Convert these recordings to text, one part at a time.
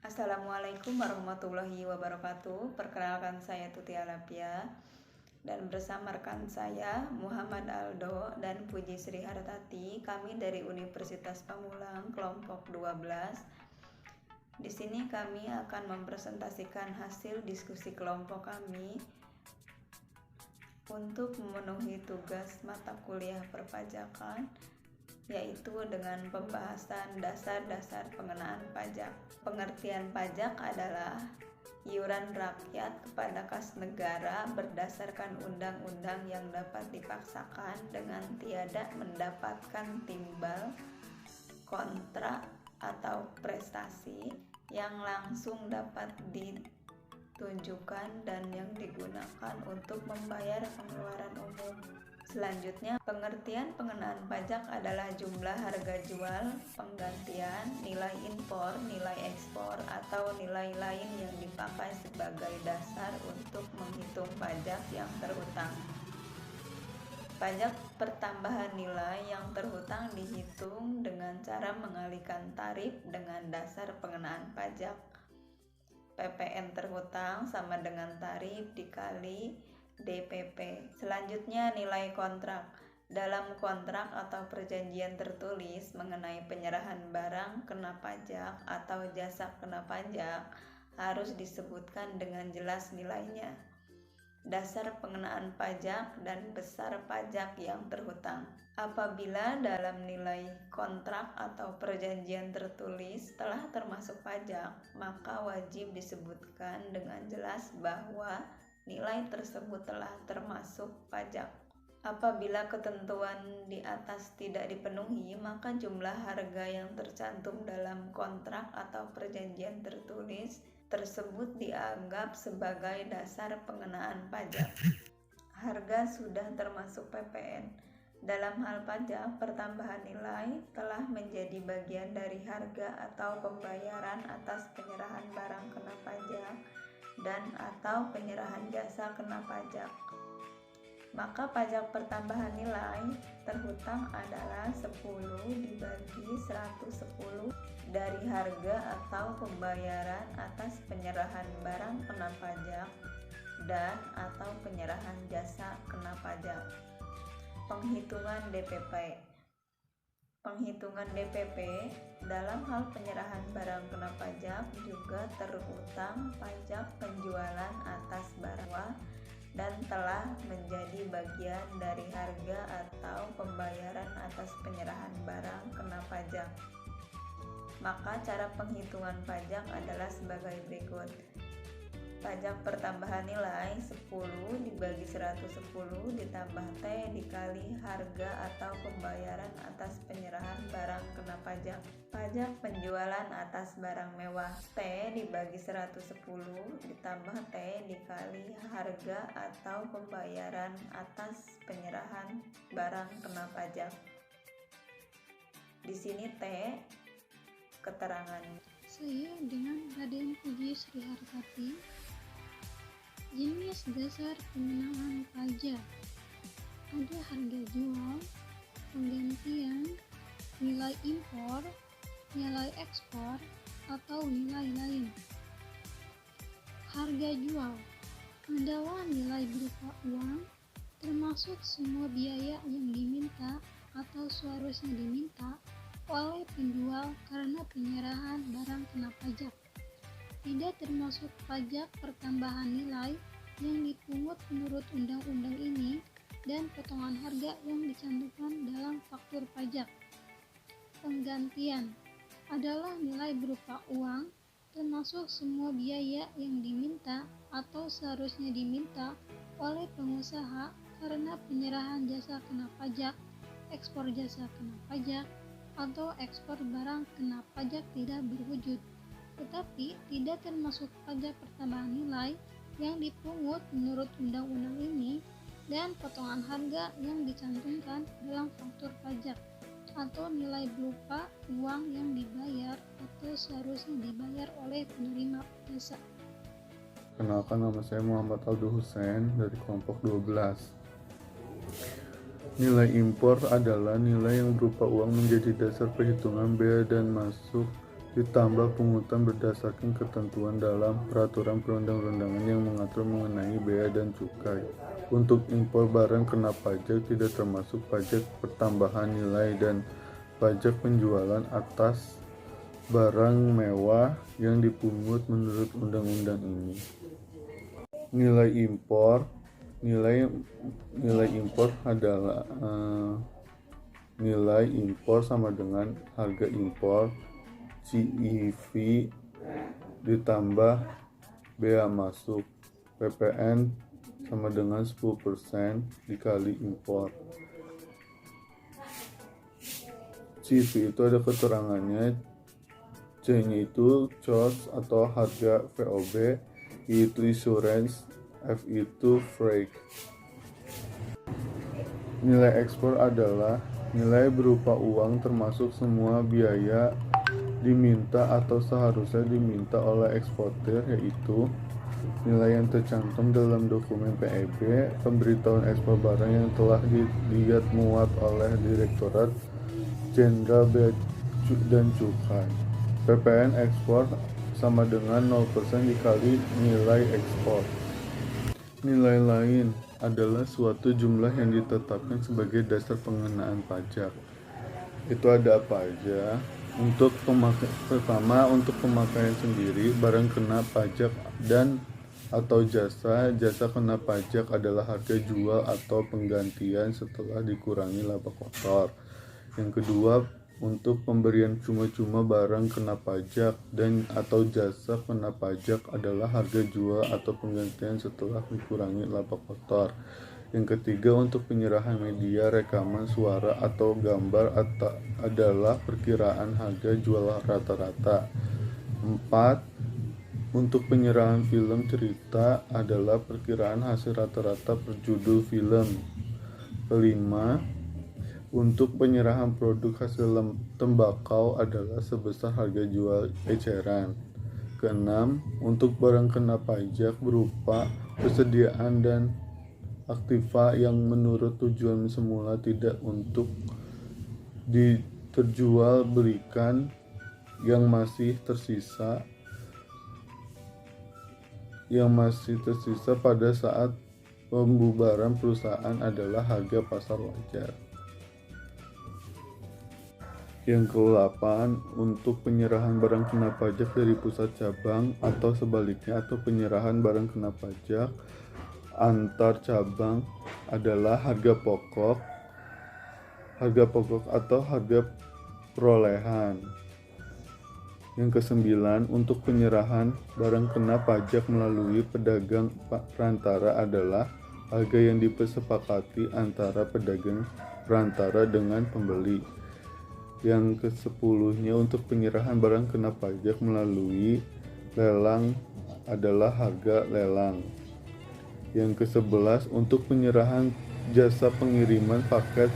Assalamualaikum warahmatullahi wabarakatuh. Perkenalkan, saya Tuti Alapia dan bersama rekan saya Muhammad Aldo dan Puji Sri Hartati, kami dari Universitas Pamulang kelompok 12. Di sini kami akan mempresentasikan hasil diskusi kelompok kami untuk memenuhi tugas mata kuliah perpajakan, yaitu dengan pembahasan dasar-dasar pengenaan pajak. Pengertian pajak adalah iuran rakyat kepada kas negara berdasarkan undang-undang yang dapat dipaksakan dengan tiada mendapatkan timbal, kontrak, atau prestasi yang langsung dapat ditunjukkan dan yang digunakan untuk membayar pengeluaran umum. Selanjutnya, pengertian pengenaan pajak adalah jumlah harga jual, penggantian, nilai impor, nilai ekspor, atau nilai lain yang dipakai sebagai dasar untuk menghitung pajak yang terhutang. Pajak pertambahan nilai yang terhutang dihitung dengan cara mengalihkan tarif dengan dasar pengenaan pajak. PPN terhutang sama dengan tarif dikali DPP. Selanjutnya, nilai kontrak. Dalam kontrak atau perjanjian tertulis mengenai penyerahan barang kena pajak atau jasa kena pajak, harus disebutkan dengan jelas nilainya, dasar pengenaan pajak, dan besar pajak yang terhutang. Apabila dalam nilai kontrak atau perjanjian tertulis telah termasuk pajak, maka wajib disebutkan dengan jelas bahwa nilai tersebut telah termasuk pajak. Apabila ketentuan di atas tidak dipenuhi, maka jumlah harga yang tercantum dalam kontrak atau perjanjian tertulis tersebut dianggap sebagai dasar pengenaan pajak. Harga sudah termasuk PPN. Dalam hal pajak, pertambahan nilai telah menjadi bagian dari harga atau pembayaran atas penyerahan barang kena pajak dan atau penyerahan jasa kena pajak. Maka pajak pertambahan nilai terhutang adalah 10 dibagi 110 dari harga atau pembayaran atas penyerahan barang kena pajak dan atau penyerahan jasa kena pajak. Penghitungan DPP. Penghitungan DPP dalam hal penyerahan barang kena pajak juga terhutang pajak penjualan atas barang dan telah menjadi bagian dari harga atau pembayaran atas penyerahan barang kena pajak. Maka cara penghitungan pajak adalah sebagai berikut. Pajak pertambahan nilai 10 dibagi 110 ditambah T dikali harga atau pembayaran atas penyerahan barang kena pajak. Pajak penjualan atas barang mewah T dibagi 110 ditambah T dikali harga atau pembayaran atas penyerahan barang kena pajak. Di sini T keterangan. Saya dengan Raden Puji Sri Hartati. Jenis dasar pengenaan pajak ada harga jual, penggantian, nilai impor, nilai ekspor, atau nilai lain. Harga jual adalah nilai berupa uang, termasuk semua biaya yang diminta atau seharusnya diminta oleh penjual karena penyerahan barang kena pajak. Tidak termasuk pajak pertambahan nilai yang dipungut menurut undang-undang ini dan potongan harga yang dicantumkan dalam faktur pajak. Penggantian adalah nilai berupa uang, termasuk semua biaya yang diminta atau seharusnya diminta oleh pengusaha karena penyerahan jasa kena pajak, ekspor jasa kena pajak, atau ekspor barang kena pajak tidak berwujud, tetapi tidak termasuk pajak pertambahan nilai yang dipungut menurut undang-undang ini dan potongan harga yang dicantumkan dalam faktur pajak atau nilai berupa uang yang dibayar atau seharusnya dibayar oleh penerima jasa. Kenalkan, nama saya Muhammad Aldo Hussein dari kelompok 12. Nilai impor adalah nilai yang berupa uang menjadi dasar perhitungan bea dan masuk ditambah pungutan berdasarkan ketentuan dalam peraturan perundang-undangan yang mengatur mengenai bea dan cukai. Untuk impor barang kena pajak tidak termasuk pajak pertambahan nilai dan pajak penjualan atas barang mewah yang dipungut menurut undang-undang ini. Nilai impor adalah nilai impor sama dengan harga impor CIV ditambah bea masuk. PPN sama dengan 10% dikali impor. CIV itu ada keterangannya. C-nya itu cost atau harga VOB, I itu insurance, F itu freight. Nilai ekspor adalah nilai berupa uang termasuk semua biaya diminta atau seharusnya diminta oleh eksportir, yaitu nilai yang tercantum dalam dokumen PEB, pemberitahuan ekspor barang yang telah dilihat muat oleh Direktorat Jenderal Bea dan Cukai. PPN ekspor sama dengan 0% dikali nilai ekspor. Nilai lain adalah suatu jumlah yang ditetapkan sebagai dasar pengenaan pajak. Itu ada apa aja? Pertama, untuk pemakaian sendiri, barang kena pajak dan atau jasa kena pajak adalah harga jual atau penggantian setelah dikurangi laba kotor. Yang kedua, untuk pemberian cuma-cuma barang kena pajak dan atau jasa kena pajak adalah harga jual atau penggantian setelah dikurangi laba kotor. Yang ketiga, untuk penyerahan media rekaman suara atau gambar adalah perkiraan harga jual rata-rata. 4. Untuk penyerahan film cerita adalah perkiraan hasil rata-rata per judul film. 5. Untuk penyerahan produk hasil tembakau adalah sebesar harga jual eceran. 6. Untuk barang kena pajak berupa persediaan dan aktiva yang menurut tujuan semula tidak untuk diterjual belikan yang masih tersisa pada saat pembubaran perusahaan adalah harga pasar wajar. Yang ke-8, untuk penyerahan barang kena pajak dari pusat cabang atau sebaliknya atau penyerahan barang kena pajak antar cabang adalah harga pokok atau harga perolehan. Yang ke-9, untuk penyerahan barang kena pajak melalui pedagang perantara adalah harga yang disepakati antara pedagang perantara dengan pembeli. Yang ke-10-nya, untuk penyerahan barang kena pajak melalui lelang adalah harga lelang. Yang ke-11, untuk penyerahan jasa pengiriman paket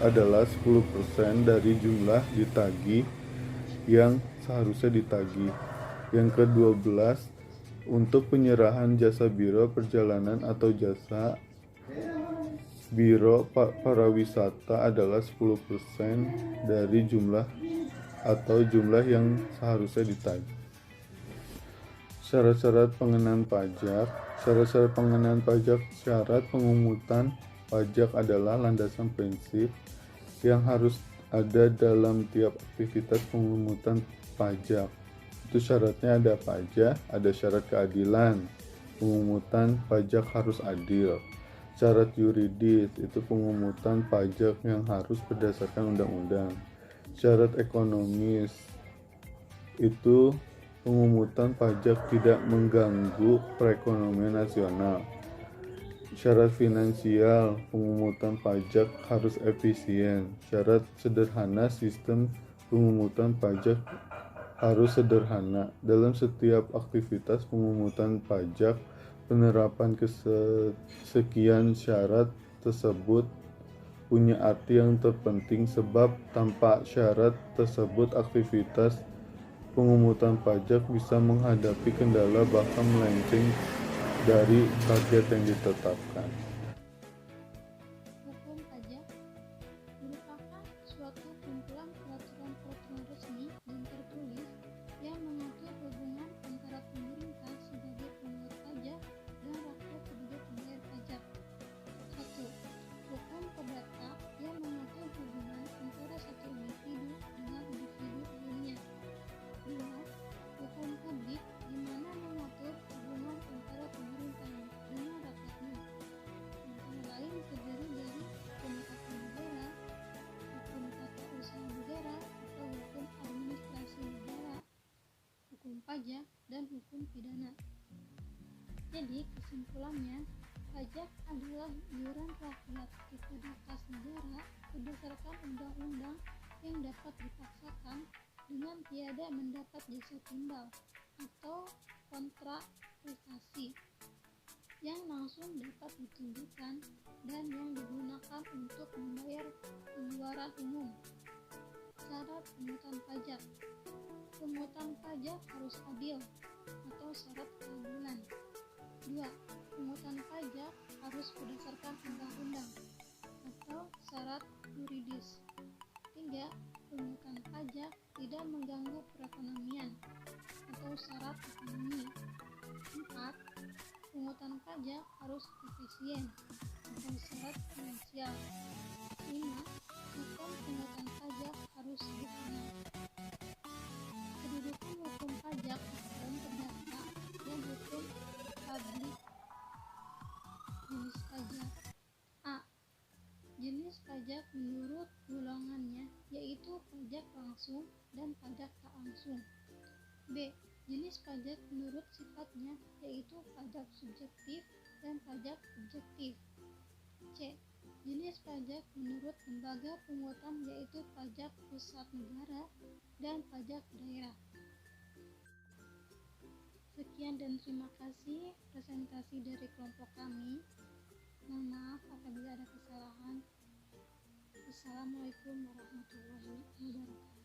adalah 10% dari jumlah ditagih yang seharusnya ditagih. Yang ke-12, untuk penyerahan jasa biro perjalanan atau jasa biro pariwisata adalah 10% dari jumlah yang seharusnya ditagih. Syarat-syarat pengenaan pajak. Syarat pengumutan pajak adalah landasan prinsip yang harus ada dalam tiap aktivitas pemungutan pajak. Itu syaratnya ada apa aja? Ada syarat keadilan, pemungutan pajak harus adil. Syarat yuridis, itu pemungutan pajak yang harus berdasarkan undang-undang. Syarat ekonomis, itu pemungutan pajak tidak mengganggu perekonomian nasional. Syarat finansial, pemungutan pajak harus efisien. Syarat sederhana, sistem pemungutan pajak harus sederhana. Dalam setiap aktivitas pemungutan pajak, penerapan kesekian syarat tersebut punya arti yang terpenting, sebab tanpa syarat tersebut aktivitas pemungutan pajak bisa menghadapi kendala bahkan melenceng dari target yang ditetapkan. Hukum pajak merupakan suatu kumpulan peraturan-peraturan resmi dan tertulis pajak, dan hukum pidana. Jadi kesimpulannya, pajak adalah iuran rakyat kepada kas negara berdasarkan undang-undang yang dapat dipaksakan dengan tiada mendapat jasa timbal atau kontrak prestasi yang langsung dapat ditunjukkan dan yang digunakan untuk membayar pengeluaran umum. Syarat pungutan pajak. Pungutan pajak harus adil atau syarat keadilan. 2. Pungutan pajak harus berdasarkan undang-undang atau syarat yuridis. 3. Pungutan pajak tidak mengganggu perekonomian atau syarat ekonomi. 4. Pungutan pajak harus efisien atau syarat finansial. 5. Sistem pungutan pajak harus sederhana. Kedudukan hukum pajak dan perdata dan hukum publik. Jenis pajak. A. Jenis pajak menurut golongannya, yaitu pajak langsung dan pajak tak langsung. B. Jenis pajak menurut sifatnya, yaitu pajak subjektif dan pajak objektif. C. Jenis pajak menurut lembaga pungutan, yaitu pajak pusat negara dan pajak daerah. Sekian dan terima kasih presentasi dari kelompok kami. Mohon maaf apabila ada kesalahan. Assalamualaikum warahmatullahi wabarakatuh.